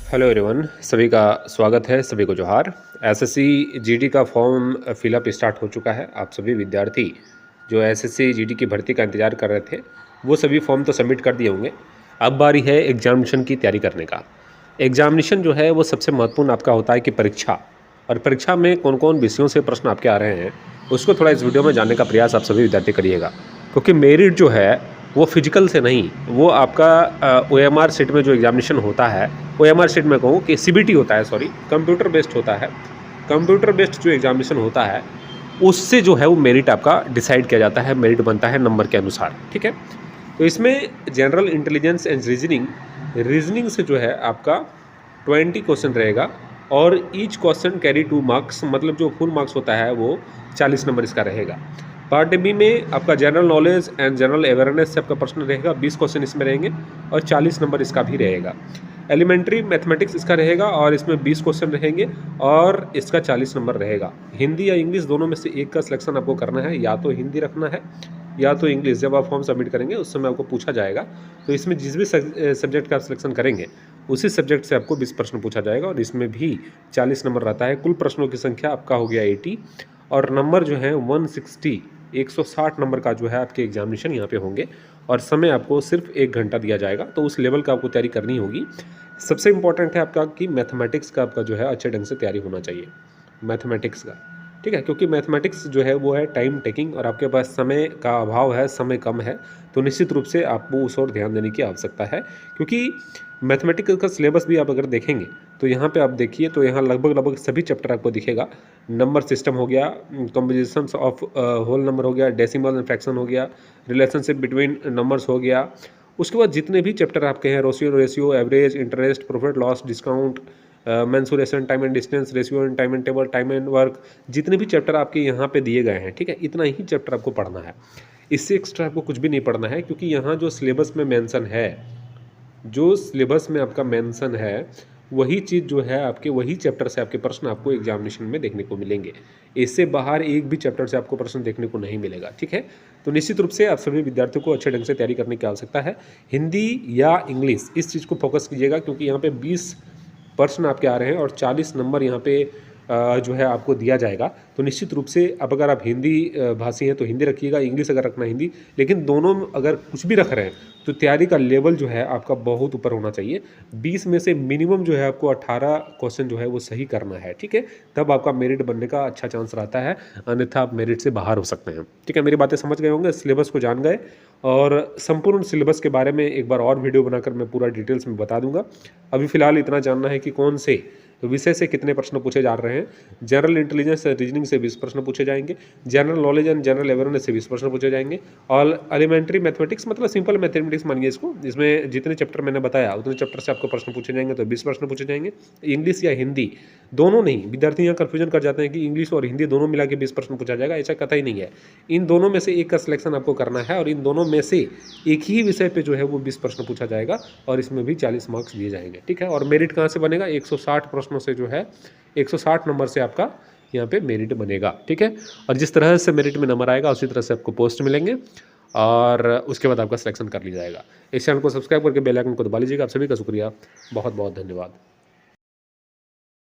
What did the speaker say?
Hello everyone, सभी का स्वागत है। सभी को जोहार। एसएससी जीडी का फॉर्म फिलअप स्टार्ट हो चुका है। आप सभी विद्यार्थी जो एसएससी जीडी की भर्ती का इंतजार कर रहे थे वो सभी फॉर्म तो सबमिट कर दिए होंगे। अब बारी है एग्जामिनेशन की तैयारी करने का। एग्जामिनेशन जो है वो सबसे महत्वपूर्ण आपका होता है कि परीक्षा, और परीक्षा में कौन कौन विषयों से प्रश्न आपके आ रहे हैं उसको थोड़ा इस वीडियो में जानने का प्रयास आप सभी विद्यार्थी करिएगा। क्योंकि मेरिट जो है वो फिजिकल से नहीं, वो आपका ओएमआर शीट में जो एग्जामिनेशन होता है, ओएमआर शीट में कहूँ कि सीबीटी होता है, सॉरी कंप्यूटर बेस्ड होता है। कंप्यूटर बेस्ड जो एग्जामिनेशन होता है उससे जो है वो मेरिट आपका डिसाइड किया जाता है, मेरिट बनता है नंबर के अनुसार। ठीक है, तो इसमें जनरल इंटेलिजेंस एंड रीजनिंग से जो है आपका 20 क्वेश्चन रहेगा और ईच क्वेश्चन कैरी 2 मार्क्स, मतलब जो फुल मार्क्स होता है वो 40 नंबर इसका रहेगा। पार्ट बी में आपका general knowledge and general awareness से आपका प्रश्न रहेगा, 20 क्वेश्चन इसमें रहेंगे और 40 नंबर इसका भी रहेगा। एलिमेंट्री मैथमेटिक्स इसका रहेगा और इसमें 20 क्वेश्चन रहेंगे और इसका 40 नंबर रहेगा। हिंदी या इंग्लिश दोनों में से एक का सिलेक्शन आपको करना है, या तो हिंदी रखना है या तो इंग्लिश। जब आप फॉर्म सबमिट करेंगे उस समय आपको पूछा जाएगा, तो इसमें जिस भी सब्जेक्ट का आप सिलेक्शन करेंगे उसी सब्जेक्ट से आपको 20 प्रश्न पूछा जाएगा और इसमें भी 40 नंबर रहता है। कुल प्रश्नों की संख्या आपका हो गया 80 और नंबर जो है 160 नंबर का जो है आपके एग्जामिनेशन यहाँ पे होंगे और समय आपको सिर्फ 1 घंटा दिया जाएगा। तो उस लेवल का आपको तैयारी करनी होगी। सबसे इम्पॉर्टेंट है आपका कि मैथमेटिक्स का आपका जो है अच्छे ढंग से तैयारी होना चाहिए, मैथमेटिक्स का। ठीक है, क्योंकि मैथमेटिक्स जो है वो है टाइम टेकिंग और आपके पास समय का अभाव है, समय कम है, तो निश्चित रूप से आपको उस ओर ध्यान देने की आवश्यकता है। क्योंकि मैथमेटिक्स का सिलेबस भी आप अगर देखेंगे तो यहाँ पे आप देखिए तो यहाँ लगभग सभी चैप्टर आपको दिखेगा। नंबर सिस्टम हो गया, कॉम्पोजिशंस ऑफ होल नंबर हो गया, डेसिमल एंड फ्रैक्शन हो गया, रिलेशनशिप बिटवीन नंबर्स हो गया। उसके बाद जितने भी चैप्टर आपके हैं, ratio, average, interest, profit loss, discount, mensuration, time and distance, ratio and time and table, time and work, जितने भी चैप्टर आपके यहाँ पे दिए गए हैं, ठीक है, इतना ही चैप्टर आपको पढ़ना है। इससे एक्स्ट्रा आपको कुछ भी नहीं पढ़ना है, क्योंकि यहाँ जो सिलेबस में मेंशन है, जो सिलेबस में आपका मेंशन है वही चीज़ जो है आपके वही चैप्टर से आपके प्रश्न आपको एग्जामिनेशन में देखने को मिलेंगे। इससे बाहर एक भी चैप्टर से आपको प्रश्न देखने को नहीं मिलेगा। ठीक है, तो निश्चित रूप से आप सभी विद्यार्थियों को अच्छे ढंग से तैयारी करने की आवश्यकता है। हिंदी या इंग्लिश इस चीज़ को फोकस कीजिएगा, क्योंकि यहाँ पे 20 प्रश्न आपके आ रहे हैं और 40 नंबर यहाँ पे जो है आपको दिया जाएगा। तो निश्चित रूप से अब अगर आप हिंदी भाषी हैं तो हिंदी रखिएगा, इंग्लिश अगर रखना हिंदी, लेकिन दोनों अगर कुछ भी रख रहे हैं तो तैयारी का लेवल जो है आपका बहुत ऊपर होना चाहिए। 20 में से मिनिमम जो है आपको 18 क्वेश्चन जो है वो सही करना है। ठीक है, तब आपका मेरिट बनने का अच्छा चांस रहता है, अन्यथा आप मेरिट से बाहर हो सकते हैं। ठीक है, मेरी बातें समझ गए होंगे, सिलेबस को जान गए, और संपूर्ण सिलेबस के बारे में एक बार और वीडियो बनाकर मैं पूरा डिटेल्स में बता दूंगा। अभी फिलहाल इतना जानना है कि कौन से विषय से कितने प्रश्न पूछे जा रहे हैं। जनरल इंटेलिजेंस और रीजनिंग से 20 प्रश्न पूछे जाएंगे, general knowledge and general awareness से 20 प्रश्न पूछे जाएंगे, और एलिमेंट्री मैथमेटिक्स मतलब सिंपल मैथमेटिक्स मानिए इसको, इसमें जितने चैप्टर मैंने बताया उतने चैप्टर से आपको प्रश्न पूछे जाएंगे, तो 20 प्रश्न पूछे जाएंगे। इंग्लिश या हिंदी दोनों नहीं, विद्यार्थी यहाँ कन्फ्यूजन कर जाते हैं कि इंग्लिश और हिंदी दोनों मिला के 20 प्रश्न पूछा जाएगा, ऐसा कथा ही नहीं है। इन दोनों में से एक का सिलेक्शन आपको करना है और इन दोनों में से एक ही विषय पे जो है वो 20 प्रश्न पूछा जाएगा और इसमें भी 40 मार्क्स दिए जाएंगे। ठीक है, और मेरिट कहाँ से बनेगा? 160 प्रश्नों से जो है 160 नंबर से आपका यहाँ पे मेरिट बनेगा। ठीक है, और जिस तरह से मेरिट में नंबर आएगा उसी तरह से आपको पोस्ट मिलेंगे और उसके बाद आपका सिलेक्शन कर लिया जाएगा। इस चैनल को सब्सक्राइब करके बेल आइकन को दबा लीजिएगा। आप सभी का शुक्रिया, बहुत बहुत धन्यवाद।